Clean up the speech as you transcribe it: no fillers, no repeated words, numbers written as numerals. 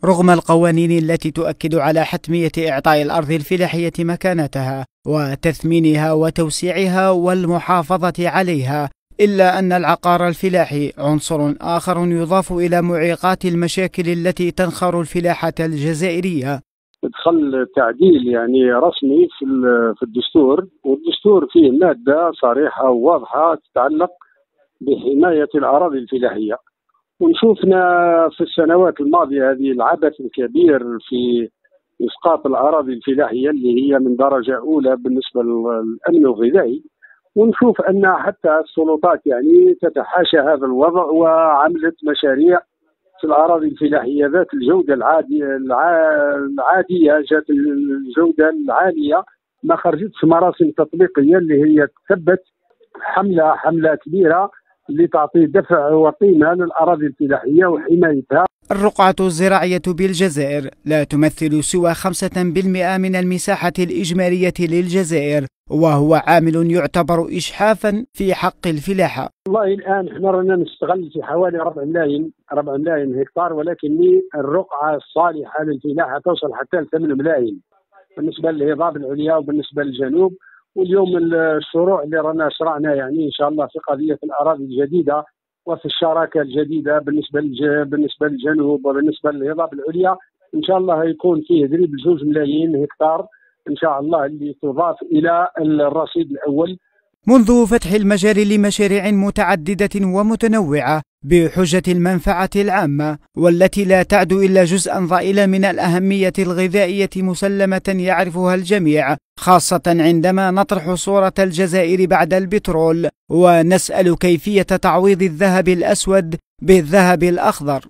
رغم القوانين التي تؤكد على حتمية إعطاء الأرض الفلاحية مكانتها وتثمينها وتوسيعها والمحافظة عليها، إلا أن العقار الفلاحي عنصر آخر يضاف إلى معيقات المشاكل التي تنخر الفلاحة الجزائرية. دخل تعديل يعني رسمي في الدستور، والدستور فيه مادة صريحة وواضحة تتعلق بحماية الأراضي الفلاحية. ونشوفنا في السنوات الماضية هذه العبث الكبير في إسقاط الأراضي الفلاحية اللي هي من درجة أولى بالنسبة للأمن الغذائي، ونشوف أن حتى السلطات يعني تتحاشى هذا الوضع وعملت مشاريع في الأراضي الفلاحية ذات الجودة العادية، ذات الجودة العالية، ما خرجتش مراسم تطبيقية اللي هي تثبت حملة كبيرة اللي تعطي دفع وقيمة للأراضي الفلاحية وحمايتها. الرقعة الزراعية بالجزائر لا تمثل سوى 5% من المساحة الإجمالية للجزائر، وهو عامل يعتبر إجحافا في حق الفلاحة. والله الآن احنا رانا نستغل في حوالي 4 ملايين هكتار، ولكن الرقعة الصالحة للفلاحة توصل حتى ل 8 ملايين بالنسبة للهضاب العليا وبالنسبة للجنوب. واليوم الشروع اللي رانا شرعنا يعني إن شاء الله في قضية الأراضي الجديدة وفي الشراكة الجديدة بالنسبة للجنوب وبالنسبة للهضاب العليا، إن شاء الله يكون فيه قريب 2 ملايين هكتار إن شاء الله اللي تضاف إلى الرصيد الأول. منذ فتح المجال لمشاريع متعددة ومتنوعة بحجة المنفعة العامة، والتي لا تعد إلا جزءا ضئيلا من الأهمية الغذائية مسلمة يعرفها الجميع، خاصة عندما نطرح صورة الجزائر بعد البترول ونسأل كيفية تعويض الذهب الأسود بالذهب الأخضر.